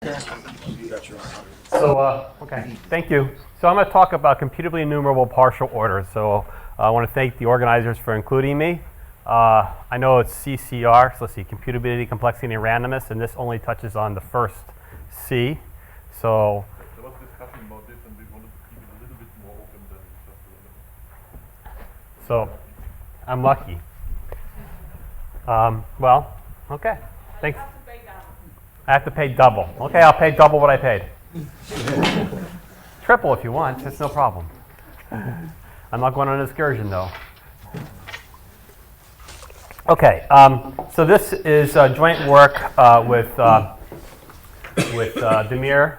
Okay, thank you. So I'm going to talk about computably enumerable partial orders. So I want to thank the organizers for including me. I know it's CCR, so let's see, computability, complexity, and randomness, and this only touches on the first C. So there was discussion about this, and we wanted to keep it a little bit more open than just So I'm lucky. Well, okay. Thanks. I have to pay double. Okay, I'll pay double what I paid. Triple if you want, it's no problem. I'm not going on an excursion though. Okay, so this is joint work with Damir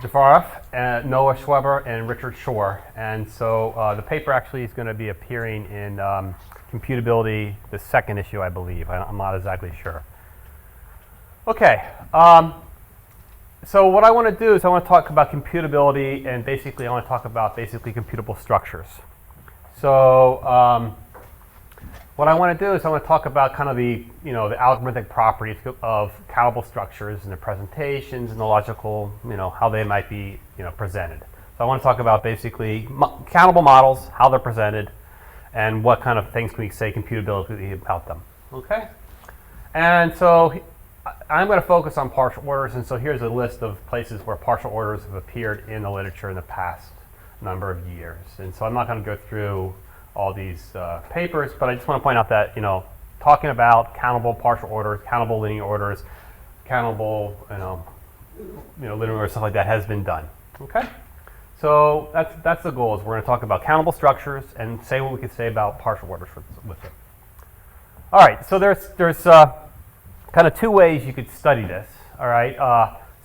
Jafarov, Noah Schweber, and Richard Shore. And so the paper actually is going to be appearing in Computability, the second issue, I believe. I'm not exactly sure. Okay, so what I want to do is I want to talk about computability, and basically I want to talk about computable structures. So what I want to do is I want to talk about kind of the algorithmic properties of countable structures and the presentations and the logical, how they might be presented. So I want to talk about basically countable models, how they're presented, and what kind of things can we say computability about them. Okay, and so I'm going to focus on partial orders, and so here's a list of places where partial orders have appeared in the literature in the past number of years. And so I'm not going to go through all these papers, but I just want to point out that talking about countable partial orders, countable linear orders, countable linear orders, stuff like that has been done. Okay, so that's the goal. Is we're going to talk about countable structures and say what we could say about partial orders with it. All right, so there's kind of two ways you could study this, all right?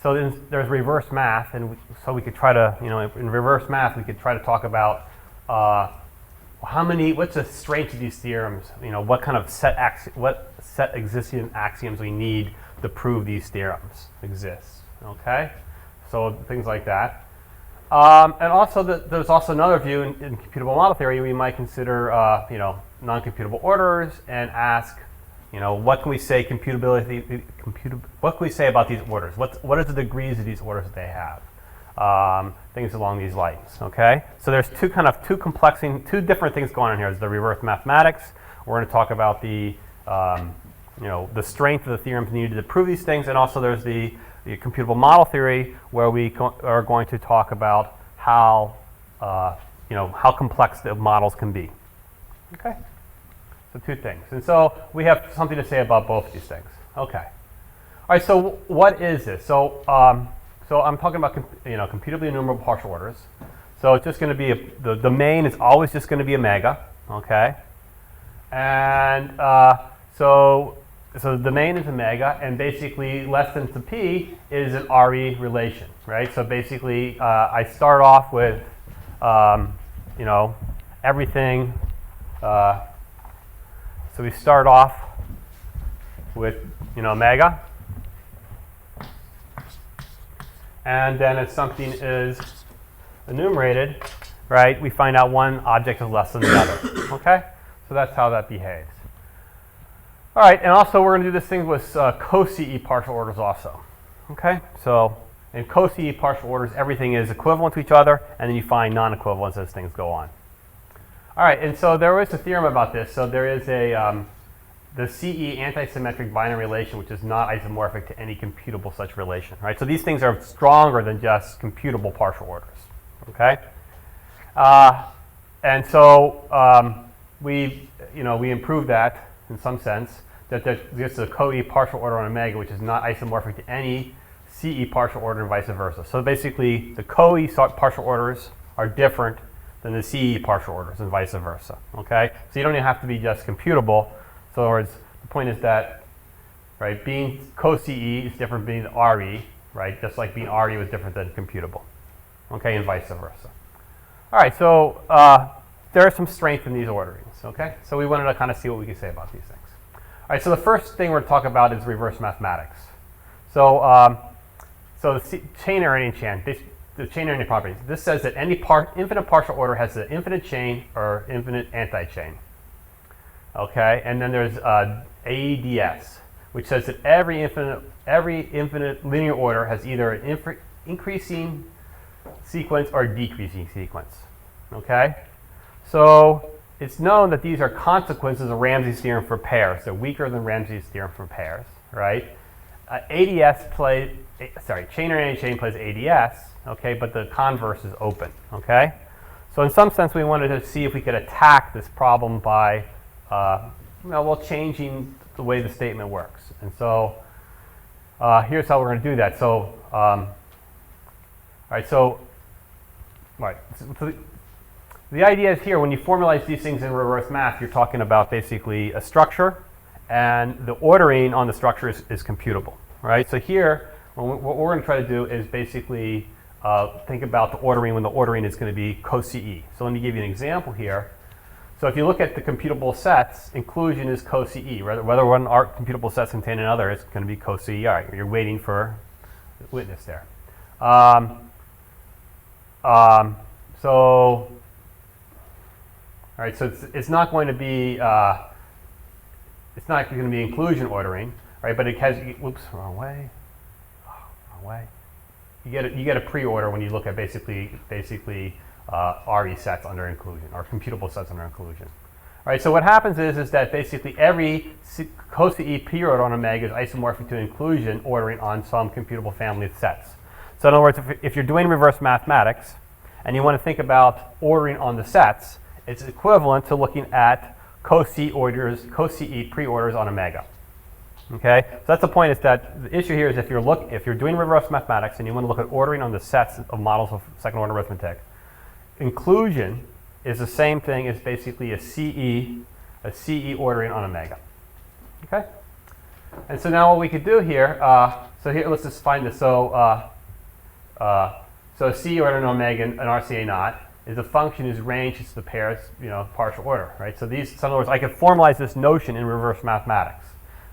So then there's reverse math, and so we could try to, in reverse math, we could try to talk about what's the strength of these theorems? What kind of set existing axioms we need to prove these theorems exist, okay? So things like that. And also there's also another view in computable model theory. We might consider, non-computable orders and ask, what can we say what can we say about these orders? What are the degrees of these orders that they have? Things along these lines, okay? So there's two different things going on here. There's the reverse mathematics. We're going to talk about the strength of the theorems needed to prove these things, and also there's the computable model theory, where we are going to talk about how complex the models can be. Okay. So two things. And so we have something to say about both of these things. Okay. All right, so what is this? So so I'm talking about computably enumerable partial orders. So it's just going to be the domain is always just going to be omega, okay? And so the domain is omega, and basically less than to p is an RE relation, right? So basically I start off with everything. So we start off with omega, and then if something is enumerated, right, we find out one object is less than the other. Okay, so that's how that behaves. All right, and also we're going to do this thing with co-CE partial orders also. Okay, so in co-CE partial orders, everything is equivalent to each other, and then you find non-equivalence as things go on. All right, and so there is a theorem about this. So there is the CE antisymmetric binary relation, which is not isomorphic to any computable such relation, right? So these things are stronger than just computable partial orders, okay? And so we improved that in some sense, that there's a co-E partial order on omega, which is not isomorphic to any CE partial order and vice versa. So basically, the co-E partial orders are different than the CE partial orders and vice versa, okay? So you don't even have to be just computable. So in other words, the point is that, right, being co-CE is different than being RE, right? Just like being RE was different than computable, okay, and vice versa. All right, so there is some strength in these orderings, okay? So we wanted to kind of see what we could say about these things. All right, so the first thing we're going to talk about is reverse mathematics. So, so the chain arranging the chain arranging properties. This says that any infinite partial order has an infinite chain or infinite anti-chain. Okay, and then there's AEDS, which says that every infinite linear order has either an increasing sequence or a decreasing sequence. Okay? So it's known that these are consequences of Ramsey's theorem for pairs. They're weaker than Ramsey's theorem for pairs, right? Chain or any-chain plays ADS, okay, but the converse is open, okay? So in some sense, we wanted to see if we could attack this problem by, changing the way the statement works. And so here's how we're going to do that. So, so the idea is here, when you formalize these things in reverse math, you're talking about basically a structure, and the ordering on the structure is computable, right? So here, what we're going to try to do is basically think about the ordering when the ordering is going to be co-CE. So let me give you an example here. So if you look at the computable sets, inclusion is co-CE. Whether one computable sets contain another, it's going to be co-CE. All right, you're waiting for the witness there. All right, so it's not going to be inclusion ordering, right? But it has. Whoops, wrong way. Wrong way. You get a pre-order when you look at basically RE sets under inclusion or computable sets under inclusion. All right, so what happens is that basically every co-CE pre-order on omega is isomorphic to inclusion ordering on some computable family of sets. So in other words, if you're doing reverse mathematics and you want to think about ordering on the sets, it's equivalent to looking at co-CE pre-orders on omega. Okay, so that's the point. Is that the issue here is if you're doing reverse mathematics and you want to look at ordering on the sets of models of second-order arithmetic, inclusion is the same thing as basically a CE ordering on omega. Okay, and so now what we could do here. So here, let's just find this. So CE ordering on omega and RCA naught is a function whose range is the pair's partial order, right? So these, in other words, I could formalize this notion in reverse mathematics,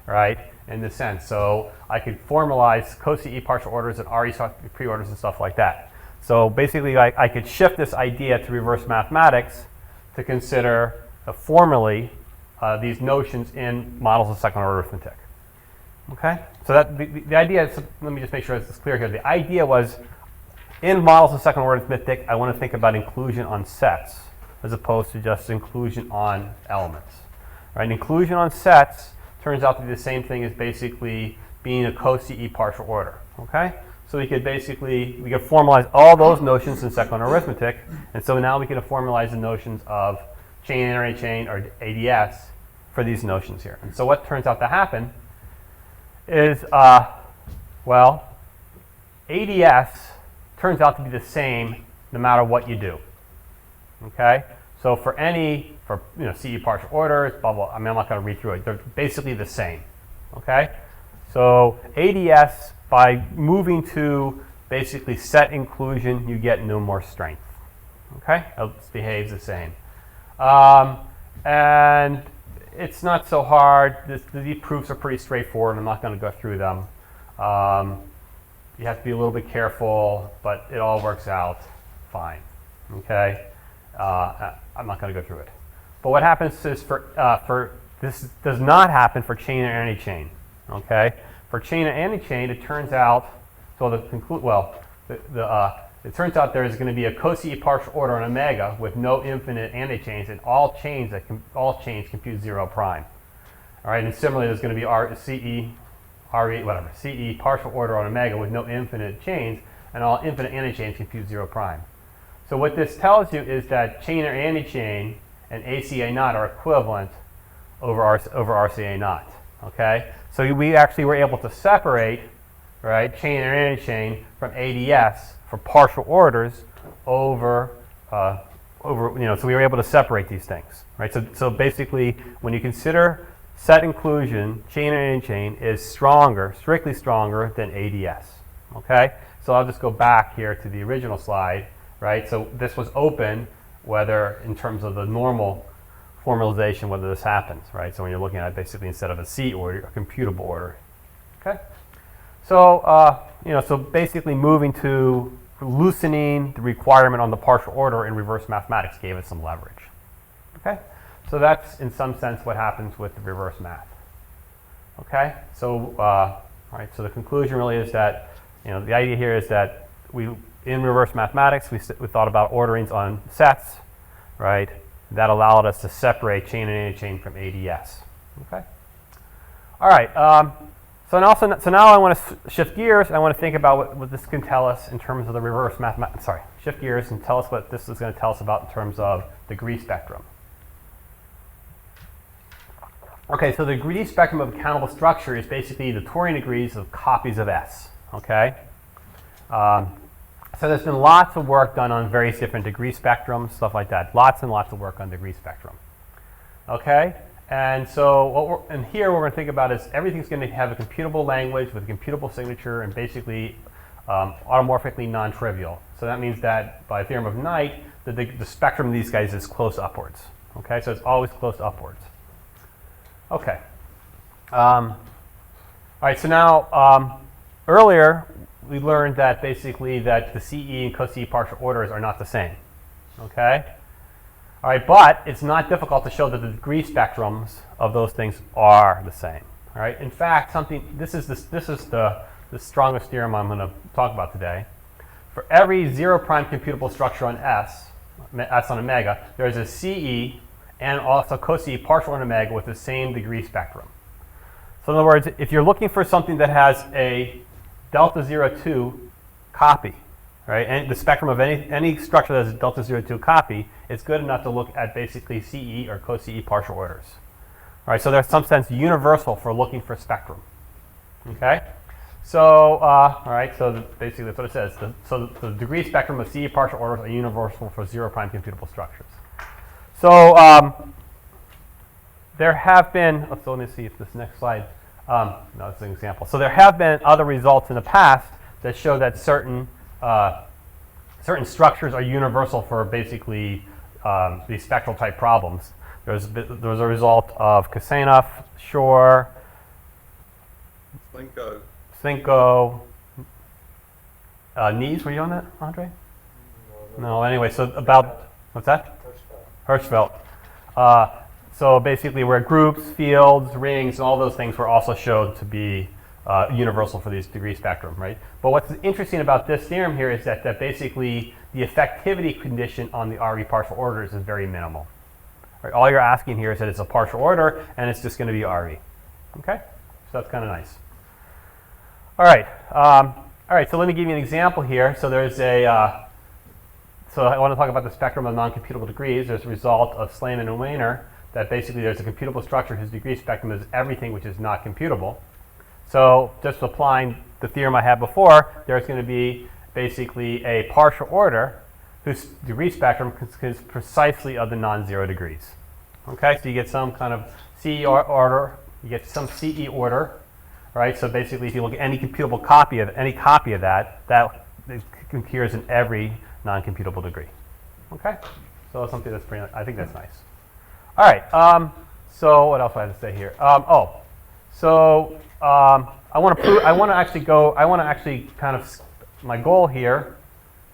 right? In this sense, so I could formalize co-CE partial orders and RE pre-orders and stuff like that. So basically, I could shift this idea to reverse mathematics to consider formally these notions in models of second-order arithmetic. Okay, so that the idea is, let me just make sure this is clear here. The idea was, in models of second-order arithmetic, I want to think about inclusion on sets as opposed to just inclusion on elements. Right? Inclusion on sets turns out to be the same thing as basically being a co-CE partial order. Okay? So we could formalize all those notions in second-order arithmetic, and so now we can formalize the notions of chain and array chain or ADS for these notions here. And so what turns out to happen is, ADS turns out to be the same no matter what you do. Okay, so for CE partial orders, blah blah. I mean, I'm not going to read through it. They're basically the same. Okay, so ADS, by moving to basically set inclusion, you get no more strength. Okay, it behaves the same, and it's not so hard. These proofs are pretty straightforward. I'm not going to go through them. You have to be a little bit careful, but it all works out fine. Okay, I'm not going to go through it. But what happens is for this does not happen for chain or anti-chain. Okay, for chain or anti-chain, it turns out it turns out there is going to be a co-CE partial order on omega with no infinite anti-chains, and all chains compute 0 prime. All right, and similarly, there's going to be CE partial order on omega with no infinite chains, and all infinite anti-chains compute 0 prime. So what this tells you is that chain or anti-chain and ACA naught are equivalent over RCA naught. Okay, so we actually were able to separate, right, chain or anti-chain from ADS for partial orders over so we were able to separate these things, right? So basically, when you consider set inclusion, chain or anti-chain is strictly stronger than ADS. Okay, so I'll just go back here to the original slide, right? So this was open, whether in terms of the normal formalization, whether this happens, right? So when you're looking at basically instead of a C order, a computable order. Okay, so so basically moving to loosening the requirement on the partial order in reverse mathematics gave us some leverage. Okay. So that's, in some sense, what happens with the reverse math. Okay, so all right. So the conclusion really is that the idea here is that in reverse mathematics we thought about orderings on sets, right? That allowed us to separate chain and anti-chain from ADS. Okay. All right. So now I want to shift gears. I want to think about what this can tell us in terms of the reverse mathematics. Sorry, shift gears and tell us what this is going to tell us about in terms of degree spectrum. Okay, so the degree spectrum of a countable structure is basically the Turing degrees of copies of S. Okay. So there's been lots of work done on various different degree spectrums, stuff like that. Lots and lots of work on degree spectrum. Okay. And so here what we're going to think about is everything's going to have a computable language with a computable signature and basically automorphically non-trivial. So that means that by theorem of Knight, the spectrum of these guys is close upwards. Okay, so it's always close upwards. Okay. All right, so now earlier we learned that basically that the CE and co-CE partial orders are not the same. Okay. All right, but it's not difficult to show that the degree spectrums of those things are the same. All right. In fact, this is the strongest theorem I'm going to talk about today. For every 0' computable structure on S on omega, there is a CE and also co-CE partial on omega with the same degree spectrum. So in other words, if you're looking for something that has a delta 0,2 copy, right, and the spectrum of any structure that has a delta 0,2 copy, it's good enough to look at basically CE or co-CE partial orders. All right, so there's some sense universal for looking for spectrum. Okay, so all right, so basically that's what it says. So the degree spectrum of CE partial orders are universal for 0' computable structures. So there have been. So let me see if this next slide. No, it's an example. So there have been other results in the past that show that certain structures are universal for basically these spectral type problems. There was a result of Kasanoff, Shore, Slinko, Nees. Were you on that, Andre? No. Anyway, so about what's that? Hirschfeld. So basically, where groups, fields, rings, and all those things were also shown to be universal for these degree spectrum, right? But what's interesting about this theorem here is that basically the effectivity condition on the RE partial orders is very minimal. Right? All you're asking here is that it's a partial order, and it's just going to be RE. Okay, so that's kind of nice. All right, So let me give you an example here. So there's a. So I want to talk about the spectrum of non-computable degrees. There's a result of Slayman and Weiner that basically there's a computable structure whose degree spectrum is everything which is not computable. So just applying the theorem I had before, there's going to be basically a partial order whose degree spectrum consists precisely of the non-zero degrees. Okay, so you get some kind of CE order, you get some CE order, right? So basically if you look at any computable copy of that it occurs in every non-computable degree. Okay, so that's something that's pretty. I think that's nice. All right. So what else do I have to say here? I want to actually kind of. My goal here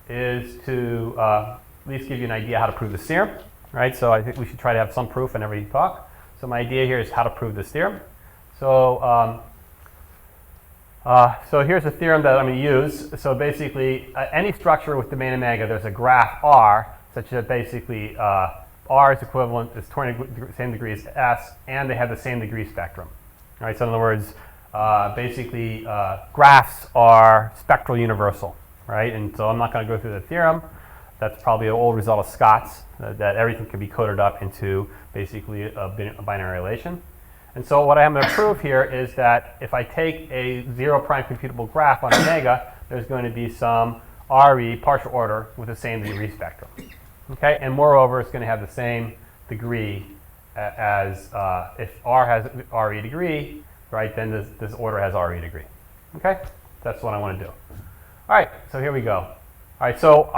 is to at least give you an idea how to prove this theorem. Right. So I think we should try to have some proof in every talk. So my idea here is how to prove this theorem. So here's a theorem that I'm going to use. So basically, any structure with domain omega, there's a graph R, such that basically R is equivalent, is same degree as S, and they have the same degree spectrum. All right, so in other words, basically graphs are spectral universal, right? And so I'm not going to go through the theorem. That's probably an old result of Scott's, that everything can be coded up into basically a binary relation. And so what I'm going to prove here is that if I take a 0' computable graph on omega, there's going to be some RE partial order with the same degree spectrum. Okay, and moreover, it's going to have the same degree as if R has RE degree, right? Then this order has RE degree. Okay, that's what I want to do. All right, so here we go. All right, so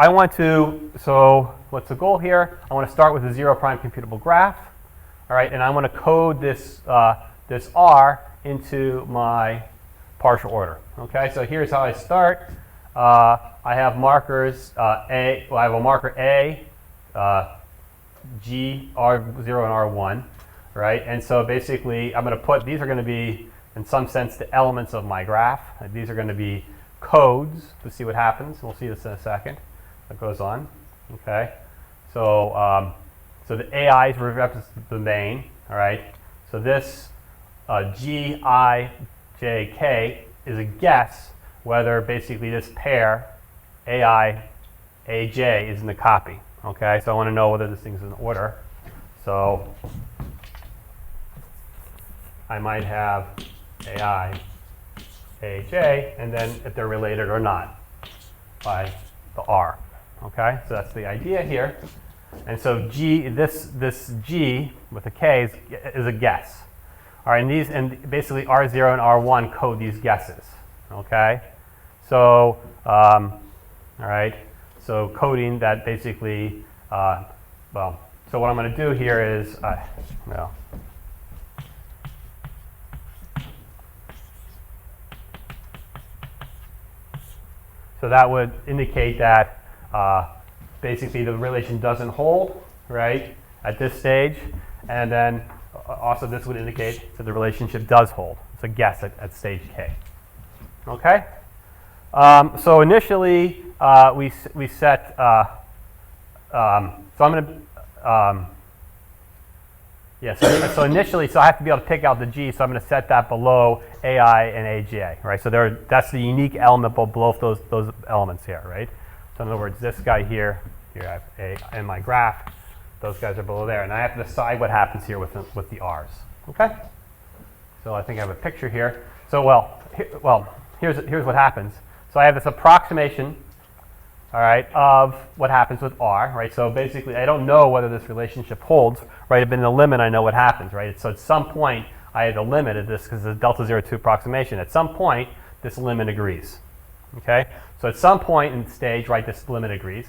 so what's the goal here? I want to start with a 0' computable graph. All right, and I want to code this this R into my partial order. Okay, so here's how I start. I have markers I have a marker A, G, R0, and R1, right? And so basically, I'm going to put these are going to be in some sense, the elements of my graph. And these are going to be codes to see what happens. We'll see this in a second. That goes on. Okay. So, so the AI represents the domain. All right. So this G, I, J, K is a guess whether basically this pair AI, AJ is in the copy. Okay. So I want to know whether this thing's in order. So I might have AI, AJ, and then if they're related or not by the R. Okay, so that's the idea here. And so G, this G with a K is a guess. All right, and basically R0 and R1 code these guesses. Okay, so all right, so coding that basically, well, so what I'm going to do here is, well. So that would indicate that basically the relation doesn't hold, right, at this stage. And then also this would indicate that the relationship does hold. It's a guess at stage K. Okay? So initially we set, so I'm going to, so initially, so I have to be able to pick out the G, so I'm going to set that below AI and AJ, right? So that's the unique element below those elements here, right? So in other words, this guy here I have A in my graph, those guys are below there, and I have to decide what happens here with the R's, okay? So I think I have a picture here. So here's what happens. So I have this approximation, all right, of what happens with R, right? So basically, I don't know whether this relationship holds, right? But in the limit, I know what happens, right? So at some point, I have the limit of this because it's a delta 0 2 approximation. At some point, this limit agrees, okay? So at some point in the stage, right, this limit agrees.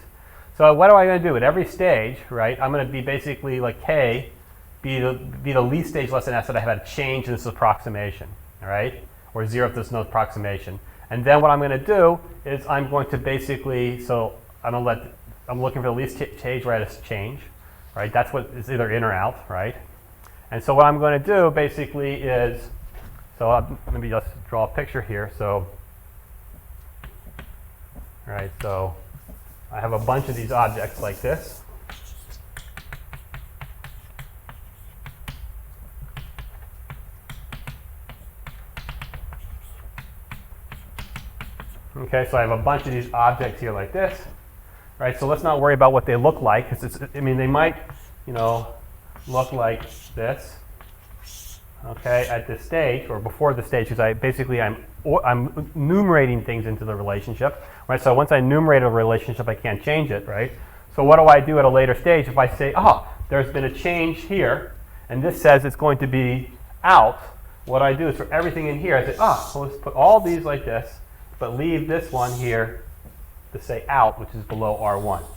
So what am I going to do? At every stage, right, I'm going to be basically like K, be the least stage less than S that I have had a change in this approximation, all right? Or 0 if there's no approximation. And then what I'm going to do is I'm going to basically, so I'm looking for the least stage where I have a change, right? That's what is either in or out, right? And so what I'm going to do basically is, so let me just draw a picture here. So, all right, so I have a bunch of these objects like this. Okay, so I have a bunch of these objects here like this, right? So let's not worry about what they look like, because I mean, they might, you know, look like this, okay, at this stage or before the stage, because I'm enumerating things into the relationship, right? So once I enumerate a relationship, I can't change it, right? So what do I do at a later stage if I say, oh, there's been a change here, and this says it's going to be out? What I do is for everything in here, I say, oh, well, let's put all these like this, but leave this one here to say out, which is below R1. All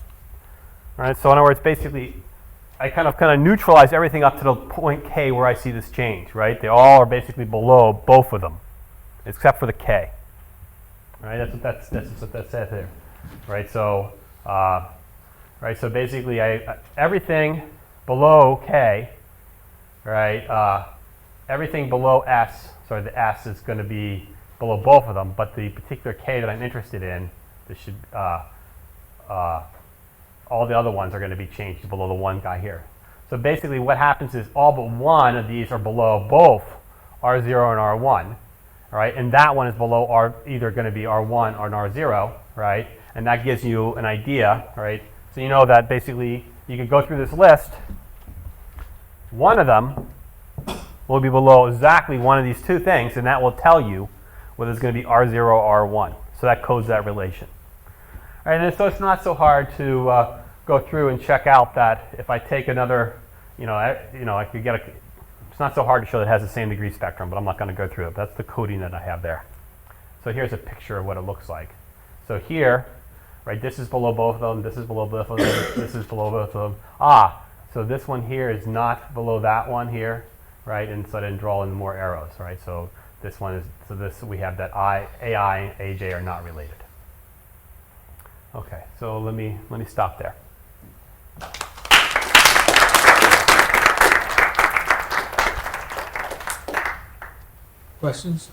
right, so in other words, basically, I kind of neutralize everything up to the point K where I see this change, right? They all are basically below both of them, except for the K. Right, that's what that says there. Right, so so basically, everything below K, right? Everything below S, sorry, the S is going to be below both of them, but the particular K that I'm interested in, this should, all the other ones are going to be changed below the one guy here. So basically what happens is all but one of these are below both R0 and R1, right? And that one is below either going to be R1 or R0, right? And that gives you an idea, right? So you know that basically you can go through this list. One of them will be below exactly one of these two things, and that will tell you whether it's going to be R0 or R1. So that codes that relation. All right, and so it's not so hard to go through and check out that if I take another, I could get it's not so hard to show that it has the same degree spectrum, but I'm not going to go through it. That's the coding that I have there. So here's a picture of what it looks like. So here, right, this is below both of them, this is below both of them, this is below both of them. So this one here is not below that one here, right? And so I didn't draw in more arrows, right? So this one is, so this, we have that AI and AJ are not related. Okay, so let me stop there. Questions?